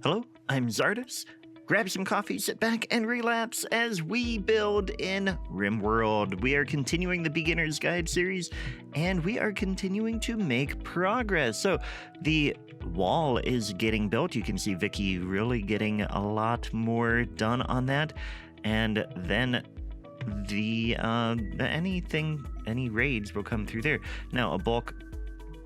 Hello, I'm Czardus. Grab some coffee, sit back, and relapse as we build in RimWorld. We are continuing the Beginner's Guide series, and we are continuing to make progress. So the wall is getting built. You can see Vicky really getting a lot more done on that. And then the any raids will come through there. Now, a bulk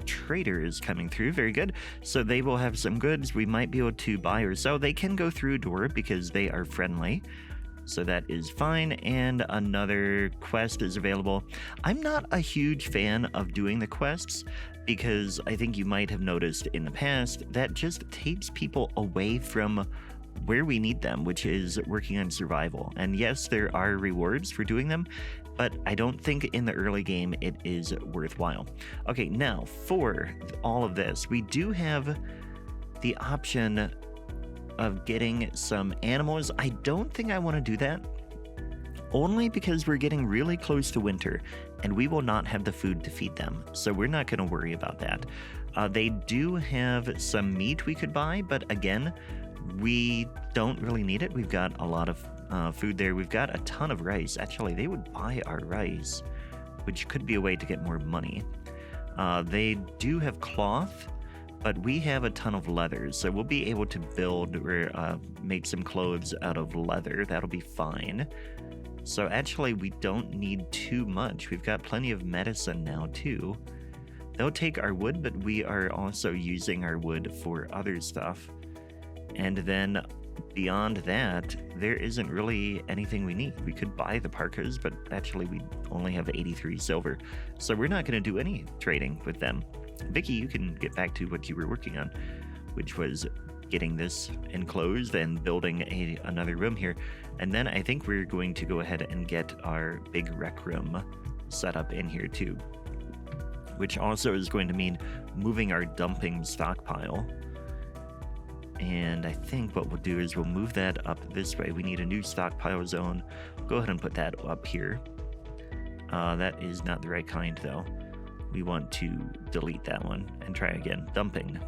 trader is coming through. Very good. So they will have some goods we might be able to buy or sell. They can go through a door because they are friendly, so that is fine. And another quest is available. I'm not a huge fan of doing the quests because I think you might have noticed in the past that just takes people away from where we need them, which is working on survival. And yes, there are rewards for doing them, but I don't think in the early game it is worthwhile. Okay, now for all of this, we do have the option of getting some animals. I don't think I want to do that, only because we're getting really close to winter and we will not have the food to feed them. So we're not going to worry about that. They do have some meat we could buy, but again, we don't really need it. We've got a lot of food there. We've got a ton of rice. Actually, they would buy our rice, which could be a way to get more money. They do have cloth, but we have a ton of leather, so we'll be able to build or make some clothes out of leather. That'll be fine. So actually, we don't need too much. We've got plenty of medicine now, too. They'll take our wood, but we are also using our wood for other stuff. And then beyond that, there isn't really anything we need. We could buy the parkas, but actually we only have 83 silver. So we're not going to do any trading with them. Vicky, you can get back to what you were working on, which was getting this enclosed and building another room here. And then I think we're going to go ahead and get our big rec room set up in here too, which also is going to mean moving our dumping stockpile. And I think what we'll do is we'll move that up this way. We need a new stockpile zone. Go ahead and put that up here. That is not the right kind, though. We want to delete that one and try again. Dumping.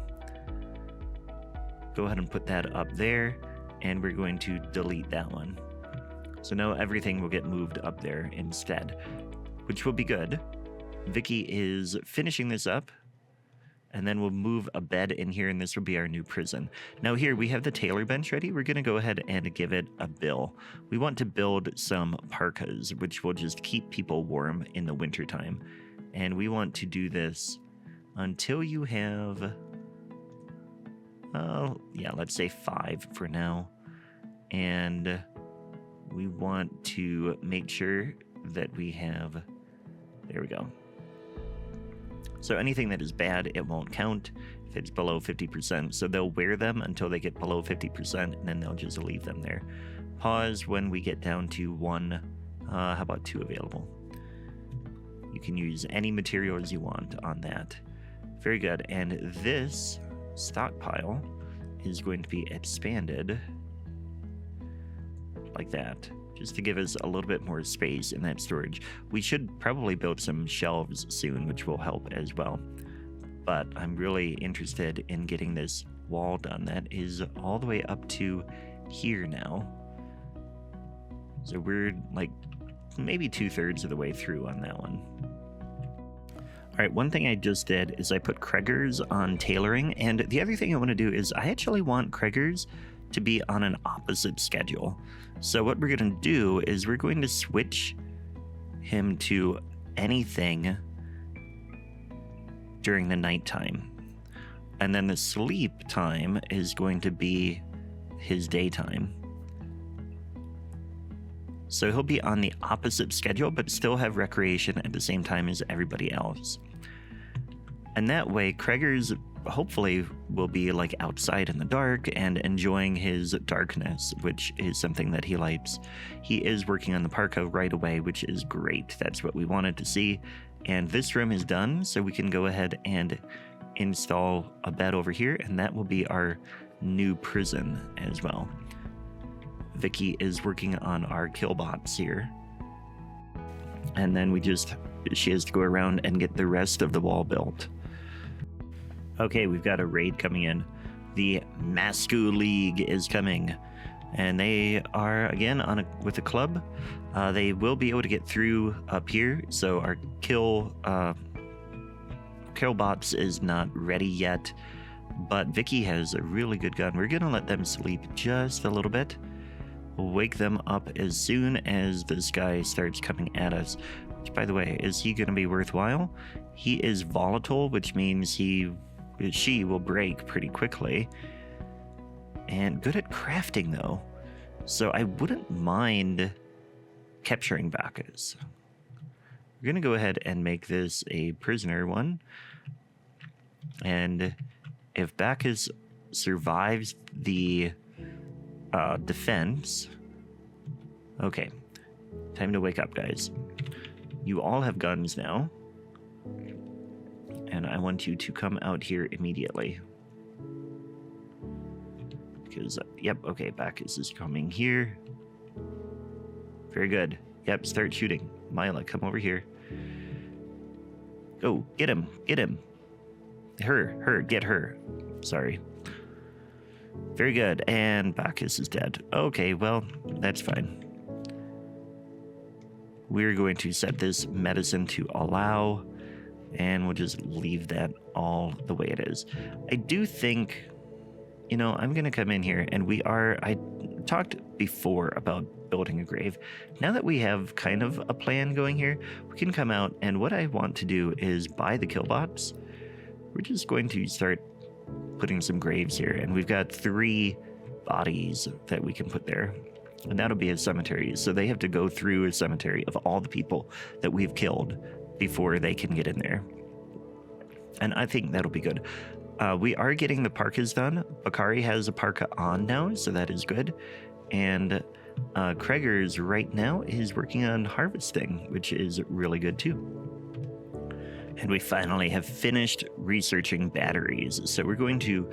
Go ahead and put that up there, and we're going to delete that one. So now everything will get moved up there instead, which will be good. Vicky is finishing this up. And then we'll move a bed in here, and this will be our new prison. Now here we have the tailor bench ready. We're going to go ahead and give it a bill. We want to build some parkas, which will just keep people warm in the wintertime. And we want to do this until you have, let's say 5 for now. And we want to make sure that we have, there we go. So anything that is bad, it won't count if it's below 50%. So they'll wear them until they get below 50%, and then they'll just leave them there. Pause when we get down to 1. How about 2 available? You can use any materials you want on that. Very good. And this stockpile is going to be expanded like that, just to give us a little bit more space in that storage. We should probably build some shelves soon, which will help as well. But I'm really interested in getting this wall done. That is all the way up to here now. So we're like maybe 2/3 of the way through on that one. All right, one thing I just did is I put Kreggers on tailoring. And the other thing I want to do is I actually want Kreggers to be on an opposite schedule. So what we're going to do is we're going to switch him to anything during the nighttime. And then the sleep time is going to be his daytime. So he'll be on the opposite schedule, but still have recreation at the same time as everybody else. And that way, Kreggers hopefully will be like outside in the dark and enjoying his darkness, which is something that he likes. He is working on the parka right away, which is great. That's what we wanted to see. And this room is done, so we can go ahead and install a bed over here, and that will be our new prison as well. Vicky is working on our killbots here. And then she has to go around and get the rest of the wall built. Okay, we've got a raid coming in. The Masku League is coming. And they are, again, with a club. They will be able to get through up here. So our kill bots is not ready yet. But Vicky has a really good gun. We're going to let them sleep just a little bit. We'll wake them up as soon as this guy starts coming at us. Which, by the way, is he going to be worthwhile? He is volatile, which means she will break pretty quickly. And good at crafting, though. So I wouldn't mind capturing Bacchus. We're going to go ahead and make this a prisoner one. And if Bacchus survives the defense... Okay. Time to wake up, guys. You all have guns now. And I want you to come out here immediately. Because, yep, okay, Bacchus is coming here. Very good. Yep, start shooting. Mila, come over here. Oh, get him, get him. Get her. Sorry. Very good, and Bacchus is dead. Okay, well, that's fine. We're going to set this medicine to allow, and we'll just leave that all the way it is. I do think... You know, I'm going to come in here, and I talked before about building a grave. Now that we have kind of a plan going here, we can come out, and what I want to do is buy the killbots. We're just going to start putting some graves here, and we've got 3 bodies that we can put there. And that'll be a cemetery, so they have to go through a cemetery of all the people that we've killed before they can get in there. And I think that'll be good. We are getting the parkas done. Bakari has a parka on now, so that is good. And Kreger's right now is working on harvesting, which is really good too. And we finally have finished researching batteries. So we're going to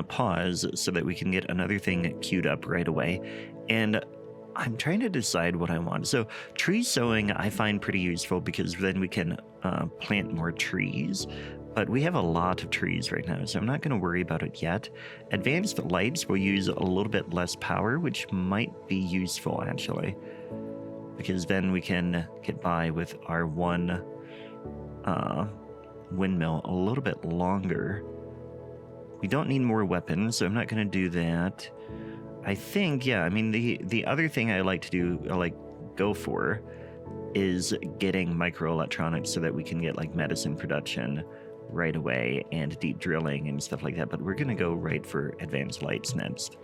pause so that we can get another thing queued up right away. And I'm trying to decide what I want. So tree sowing I find pretty useful because then we can plant more trees. But we have a lot of trees right now, so I'm not going to worry about it yet. Advanced lights will use a little bit less power, which might be useful, actually. Because then we can get by with our one windmill a little bit longer. We don't need more weapons, so I'm not going to do that. I think, yeah, I mean, the other thing I like to do, go for, is getting microelectronics so that we can get, medicine production right away and deep drilling and stuff like that, but we're gonna go right for advanced lights next.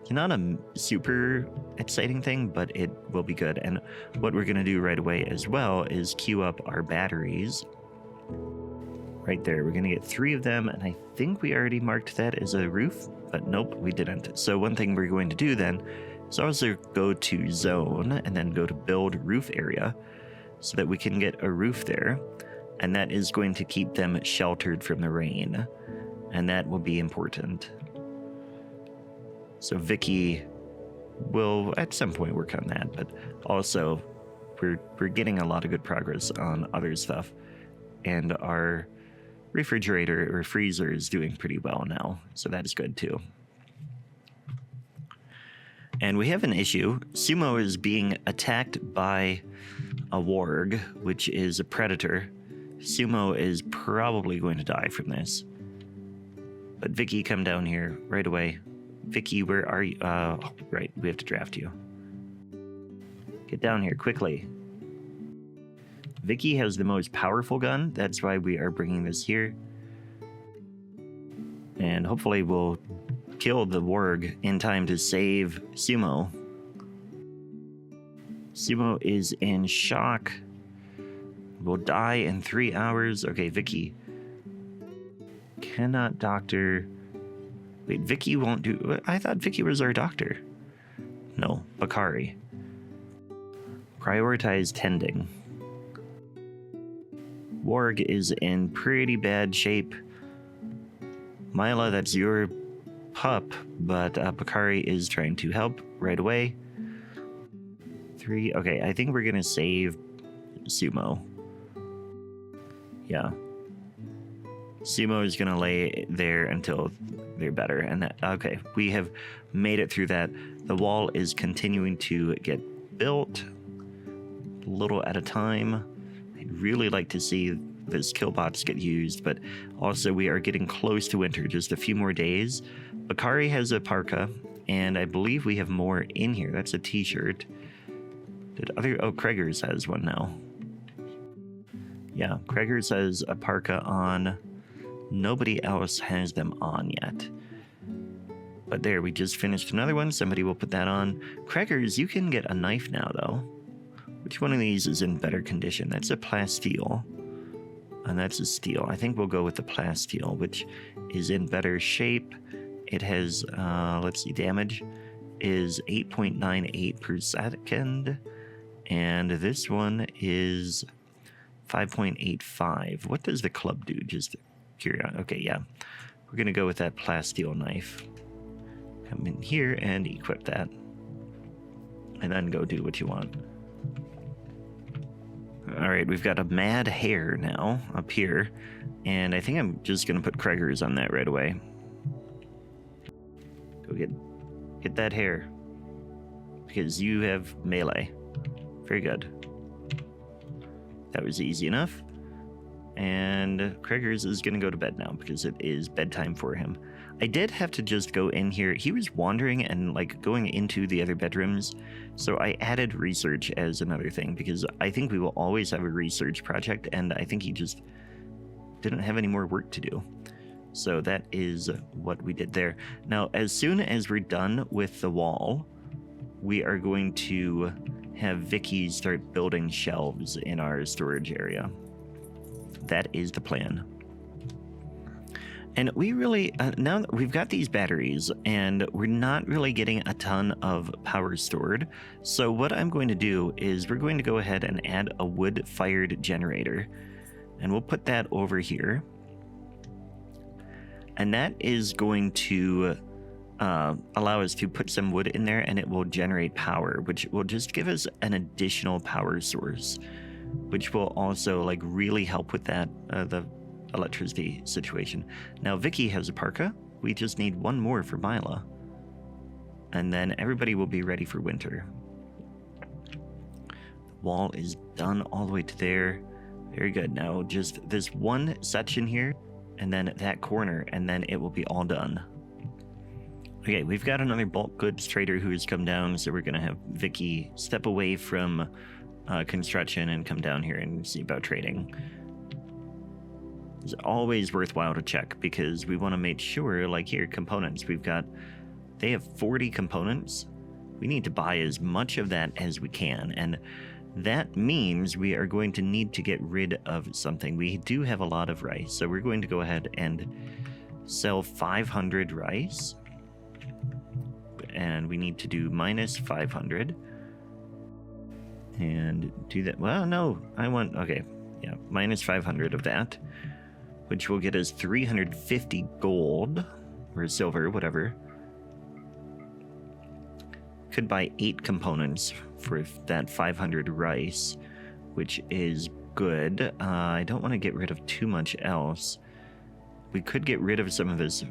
It's not a super exciting thing, but it will be good. And what we're gonna do right away as well is queue up our batteries right there. We're gonna get 3 of them, and I think we already marked that as a roof, but nope, we didn't. So one thing we're going to do then is also go to zone and then go to build roof area so that we can get a roof there. And that is going to keep them sheltered from the rain. And that will be important. So Vicky will at some point work on that. But also, we're getting a lot of good progress on other stuff. And our refrigerator or freezer is doing pretty well now. So that is good too. And we have an issue. Sumo is being attacked by a warg, which is a predator. Sumo is probably going to die from this. But Vicky, come down here right away. Vicky, where are you? Right, we have to draft you. Get down here quickly. Vicky has the most powerful gun. That's why we are bringing this here. And hopefully we'll kill the warg in time to save Sumo. Sumo is in shock. Will die in 3 hours. Okay, Vicky. Cannot doctor. Wait, Vicky won't do... I thought Vicky was our doctor. No, Bakari. Prioritize tending. Warg is in pretty bad shape. Mila, that's your pup, but Bakari is trying to help right away. 3. Okay, I think we're gonna save Sumo. Yeah. Sumo is going to lay there until they're better. And that, okay, we have made it through that. The wall is continuing to get built a little at a time. I'd really like to see this killbots get used, but also we are getting close to winter, just a few more days. Bakari has a parka, and I believe we have more in here. That's a t-shirt. Oh, Kreger's has one now. Yeah, Kreger's has a parka on. Nobody else has them on yet. But there, we just finished another one. Somebody will put that on. Kreger's, you can get a knife now, though. Which one of these is in better condition? That's a plasteel. And that's a steel. I think we'll go with the plasteel, which is in better shape. It has, let's see, damage is 8.98 per second. And this one is 5.85. What does the club do? Just curious. Okay, yeah. We're going to go with that plasteel knife. Come in here and equip that. And then go do what you want. Alright, we've got a mad hare now up here. And I think I'm just going to put Kreger's on that right away. Go get that hare. Because you have melee. Very good. That was easy enough. And Kreger's is going to go to bed now because it is bedtime for him. I did have to just go in here. He was wandering and like going into the other bedrooms. So I added research as another thing because I think we will always have a research project. And I think he just didn't have any more work to do. So that is what we did there. Now, as soon as we're done with the wall, we are going to have Vicky start building shelves in our storage area. That is the plan. And we really, now that we've got these batteries and we're not really getting a ton of power stored. So what I'm going to do is we're going to go ahead and add a wood-fired generator. And we'll put that over here. And that is going to allow us to put some wood in there and it will generate power, which will just give us an additional power source, which will also like really help with that, the electricity situation. Now Vicky has a parka. We just need one more for Mila. And then everybody will be ready for winter. The wall is done all the way to there. Very good. Now just this one section here and then that corner and then it will be all done. Okay, we've got another bulk goods trader who has come down, so we're going to have Vicky step away from construction and come down here and see about trading. It's always worthwhile to check because we want to make sure, like here, components. They have 40 components. We need to buy as much of that as we can, and that means we are going to need to get rid of something. We do have a lot of rice, so we're going to go ahead and sell 500 rice. And we need to do minus 500 and do that. Well, no, okay, yeah, minus 500 of that, which will get us 350 gold or silver, whatever. Could buy 8 components for that 500 rice, which is good. I don't want to get rid of too much else. We could get rid of some of this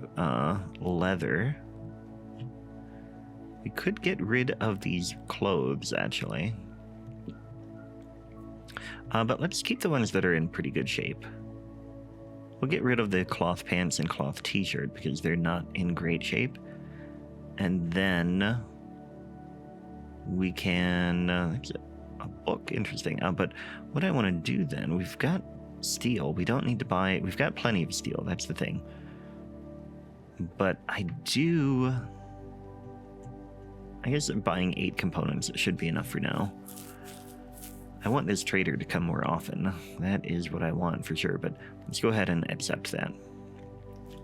leather. We could get rid of these clothes, actually. But let's keep the ones that are in pretty good shape. We'll get rid of the cloth pants and cloth t-shirt because they're not in great shape. And then we can... there's a book, interesting. But what I want to do then, we've got steel. We don't need to buy... We've got plenty of steel, that's the thing. But I guess buying 8 components should be enough for now. I want this trader to come more often. That is what I want for sure, but let's go ahead and accept that.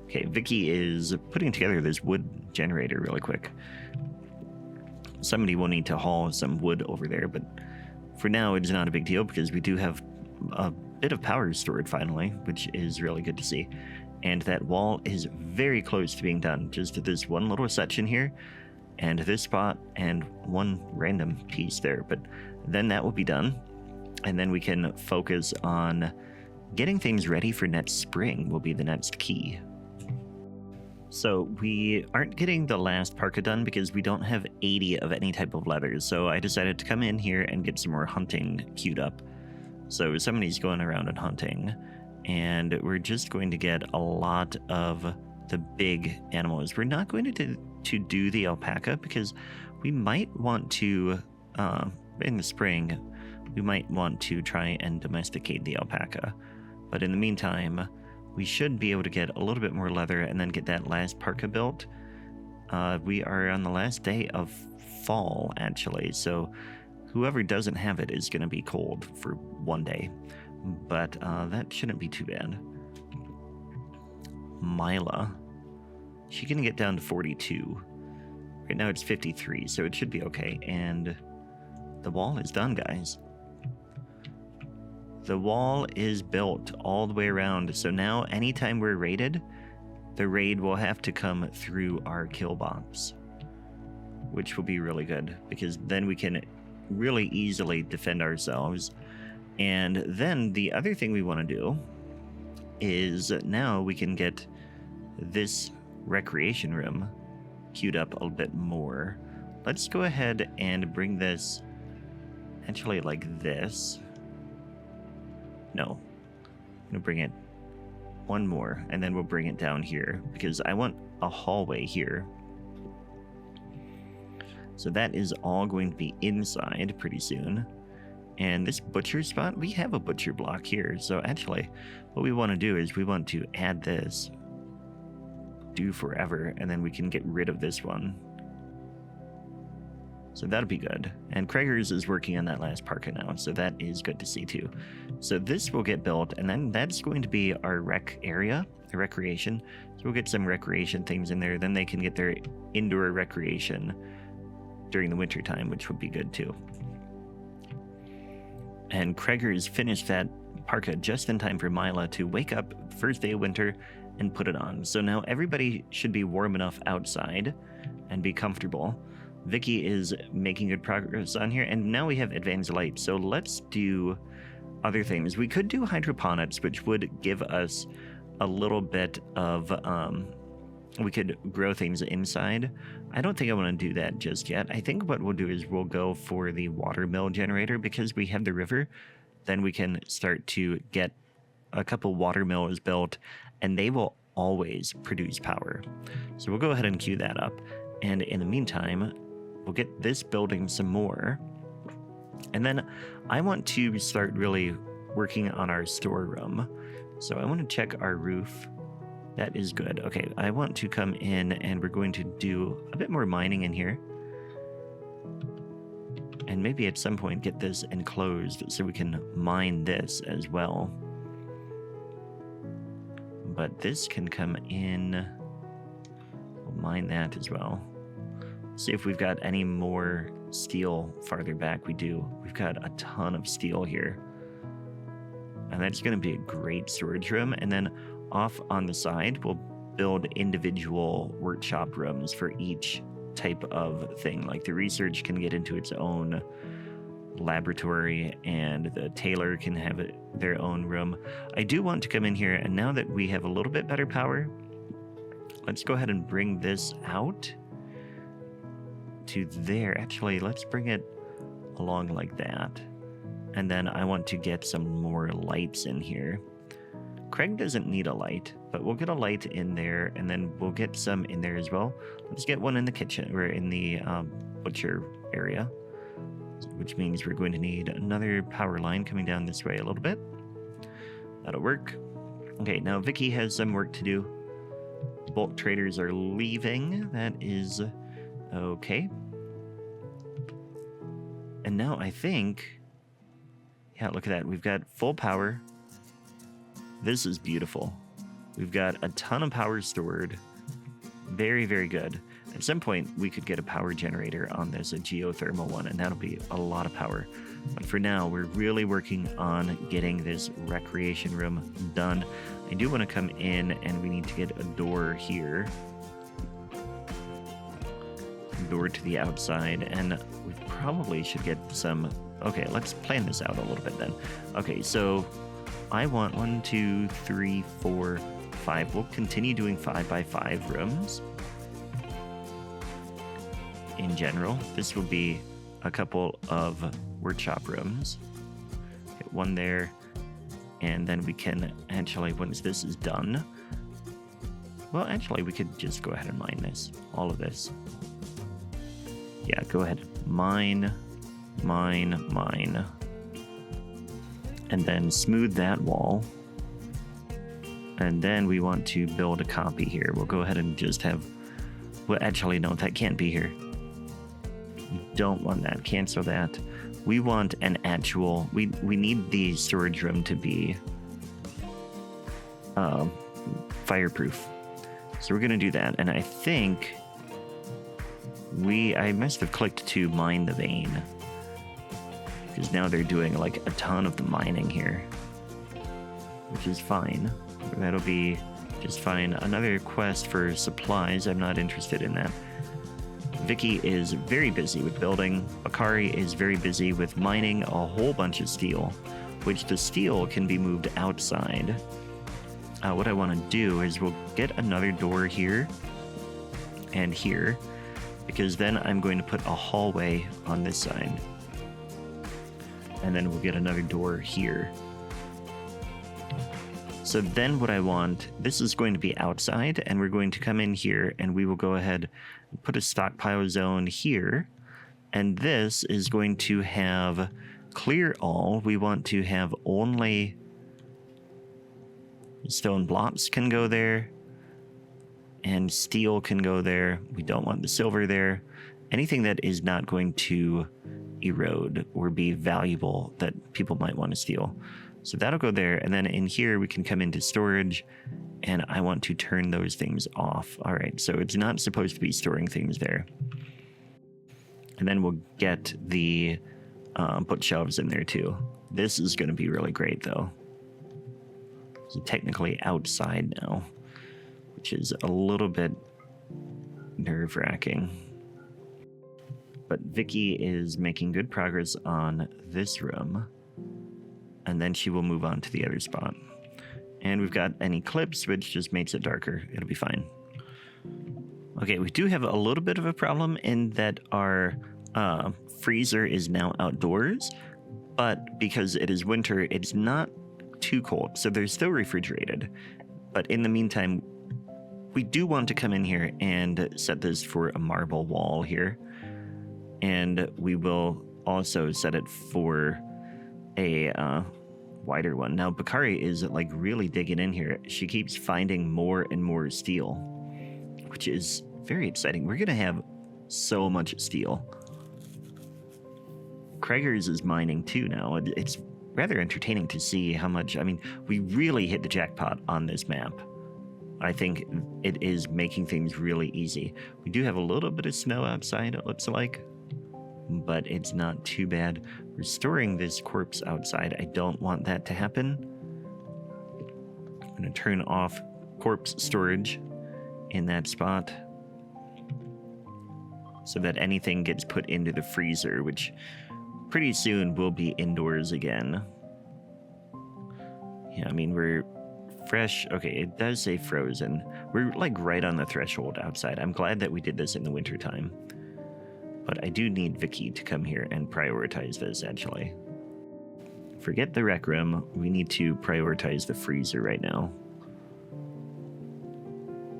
Okay, Vicky is putting together this wood generator really quick. Somebody will need to haul some wood over there, but for now it's not a big deal because we do have a bit of power stored finally, which is really good to see. And that wall is very close to being done. Just this one little section here, and this spot, and one random piece there. But then that will be done, and then we can focus on getting things ready for next spring will be the next key. So we aren't getting the last parka done because we don't have 80 of any type of leather. So I decided to come in here and get some more hunting queued up. So somebody's going around and hunting, and we're just going to get a lot of the big animals. We're not going to do the alpaca because we might want to, in the spring, we might want to try and domesticate the alpaca. But in the meantime, we should be able to get a little bit more leather and then get that last parka built. We are on the last day of fall, actually, so whoever doesn't have it is going to be cold for one day. But that shouldn't be too bad. Mila, she's going to get down to 42. Right now it's 53, so it should be okay. And the wall is done, guys. The wall is built all the way around, so now anytime we're raided, the raid will have to come through our kill box, which will be really good because then we can really easily defend ourselves. And then the other thing we want to do is now we can get this recreation room queued up a little bit more. Let's go ahead and bring this actually like this. No, I'm gonna bring it one more and then we'll bring it down here because I want a hallway here. So that is all going to be inside pretty soon. And this butcher spot, we have a butcher block here. So actually what we want to do is we want to add this, do forever, and then we can get rid of this one. So that'll be good. And Krager's is working on that last parka now, so that is good to see too. So this will get built, and then that's going to be our rec area, the recreation. So we'll get some recreation things in there, then they can get their indoor recreation during the winter time, which would be good too. And Krager's finished that parka just in time for Mila to wake up first day of winter and put it on. So now everybody should be warm enough outside and be comfortable. Vicky is making good progress on here, and now we have advanced light. So let's do other things. We could do hydroponics, which would give us a little bit of, we could grow things inside. I don't think I want to do that just yet. I think what we'll do is we'll go for the watermill generator because we have the river. Then we can start to get a couple watermills built, and they will always produce power. So we'll go ahead and queue that up. And in the meantime, we'll get this building some more. And then I want to start really working on our storeroom. So I want to check our roof. That is good. Okay, I want to come in and we're going to do a bit more mining in here. And maybe at some point get this enclosed so we can mine this as well. But this can come in. We'll mine that as well. See if we've got any more steel farther back. We do. We've got a ton of steel here. And that's going to be a great storage room. And then off on the side, we'll build individual workshop rooms for each type of thing. Like the research can get into its own laboratory and the tailor can have their own room. I do want to come in here, and now that we have a little bit better power, let's go ahead and bring this out to there. Actually, let's bring it along like that. And then I want to get some more lights in here. Craig doesn't need a light, but we'll get a light in there, and then we'll get some in there as well. Let's get one in the kitchen, or in the butcher area, which means we're going to need another power line coming down this way a little bit. That'll work. Okay, now Vicky has some work to do. Bulk traders are leaving. That is okay. And now I think, yeah, look at that. We've got full power. This is beautiful. We've got a ton of power stored. Very, very good. At some point, we could get a power generator on this, a geothermal one, and that'll be a lot of power. But for now, we're really working on getting this recreation room done. I do want to come in, and we need to get a door here. Door to the outside, and we probably should get some... Okay, let's plan this out a little bit then. Okay, so I want 1, 2, 3, 4, 5. We'll continue doing 5x5 rooms. In general, this will be a couple of workshop rooms. Get one there, and then we can actually, once this is done, well, actually, we could just go ahead and mine this, all of this. Yeah, go ahead. Mine. And then smooth that wall. And then we want to build a copy here. We'll go ahead and just have... Well, actually, no, that can't be here. We don't want that. Cancel that. We want an actual... We need the storage room to be fireproof. So we're going to do that. And I think... I must have clicked to mine the vein. Because now they're doing like a ton of the mining here. Which is fine. That'll be just fine. Another quest for supplies. I'm not interested in that. Vicky is very busy with building. Bakari is very busy with mining a whole bunch of steel. Which the steel can be moved outside. What I want to do is we'll get another door here. And here. Because then I'm going to put a hallway on this side. And then we'll get another door here. So then what I want, this is going to be outside, and we're going to come in here, and we will go ahead and put a stockpile zone here. And this is going to have clear all. We want to have only stone blocks can go there. And steel can go there. We don't want the silver there. Anything that is not going to erode or be valuable that people might want to steal. So that'll go there. And then in here, we can come into storage. And I want to turn those things off. All right, so it's not supposed to be storing things there. And then we'll get the bookshelves in there too. This is going to be really great though. So technically outside now. Which is a little bit nerve-wracking. But Vicky is making good progress on this room. And then she will move on to the other spot. And we've got an eclipse, which just makes it darker. It'll be fine. Okay, we do have a little bit of a problem in that our freezer is now outdoors. But because it is winter, it's not too cold. So they're still refrigerated. But in the meantime... We do want to come in here and set this for a marble wall here. And we will also set it for a wider one. Now, Bakari is like really digging in here. She keeps finding more and more steel, which is very exciting. We're going to have so much steel. Kreger's is mining too now. It's rather entertaining to see how much... I mean, we really hit the jackpot on this map. I think it is making things really easy. We do have a little bit of snow outside, it looks like, but it's not too bad. We're storing this corpse outside. I don't want that to happen. I'm going to turn off corpse storage in that spot so that anything gets put into the freezer, which pretty soon will be indoors again. Yeah, I mean, we're fresh. Okay, it does say frozen. We're like right on the threshold outside. I'm glad that we did this in the wintertime. But I do need Vicky to come here and prioritize this, actually. Forget the rec room. We need to prioritize the freezer right now.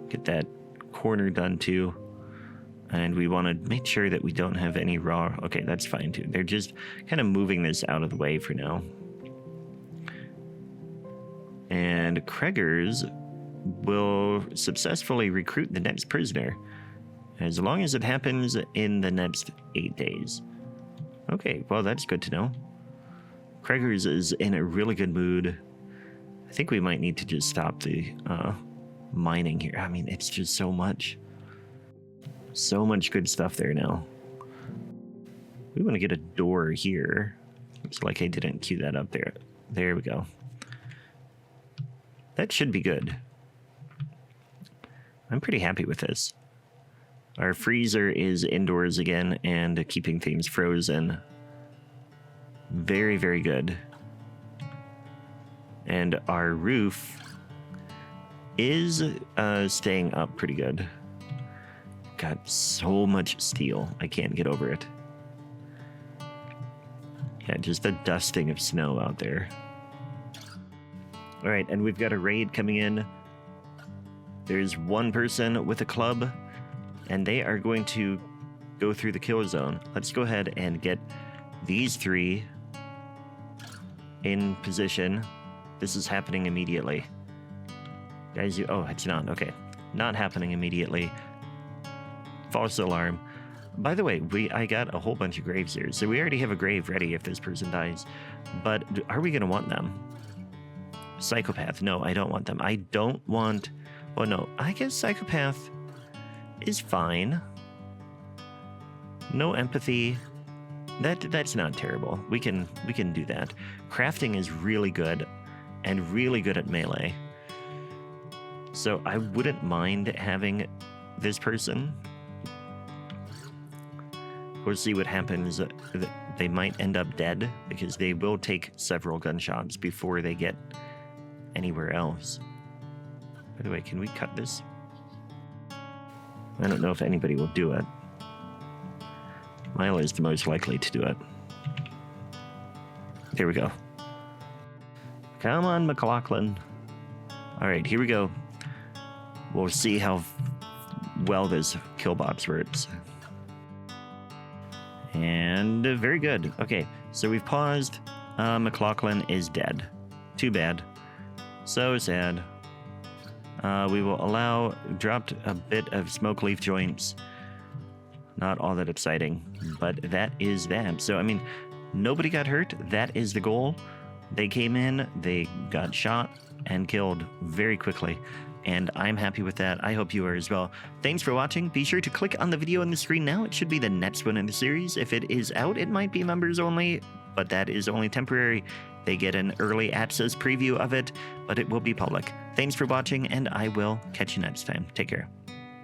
Get that corner done too. And we want to make sure that we don't have any raw... Okay, that's fine too. They're just kind of moving this out of the way for now. And Kreger's will successfully recruit the next prisoner, as long as it happens in the next 8 days. Okay, well, that's good to know. Kreger's is in a really good mood. I think we might need to just stop the mining here. I mean, it's just so much. So much good stuff there now. We want to get a door here. Looks like I didn't queue that up there. There we go. That should be good. I'm pretty happy with this. Our freezer is indoors again and keeping things frozen. Very, very good. And our roof is staying up pretty good. Got so much steel. I can't get over it. Yeah, just a dusting of snow out there. All right, and we've got a raid coming in. There's one person with a club, and they are going to go through the kill zone. Let's go ahead and get these 3 in position. This is happening immediately. Guys, oh, it's not. Okay. Not happening immediately. False alarm. By the way, I got a whole bunch of graves here, so we already have a grave ready if this person dies. But are we going to want them? Psychopath. No, I don't want them. I don't want... Oh, no. I guess psychopath is fine. No empathy. That's not terrible. We can do that. Crafting is really good and really good at melee. So I wouldn't mind having this person. We'll see what happens. They might end up dead because they will take several gunshots before they get anywhere else. By the way, can we cut this? I don't know if anybody will do it. Milo is the most likely to do it. There we go. Come on, McLaughlin. All right, here we go. We'll see how well this kill box works. And very good. Okay, so we've paused. McLaughlin is dead. Too bad. So sad. We will allow, dropped a bit of smoke leaf joints. Not all that exciting, but that is that. So, I mean, nobody got hurt. That is the goal. They came in, they got shot and killed very quickly. And I'm happy with that. I hope you are as well. Thanks for watching. Be sure to click on the video on the screen now. It should be the next one in the series. If it is out, it might be members only, but that is only temporary. They get an early access preview of it, but it will be public. Thanks for watching, and I will catch you next time. Take care.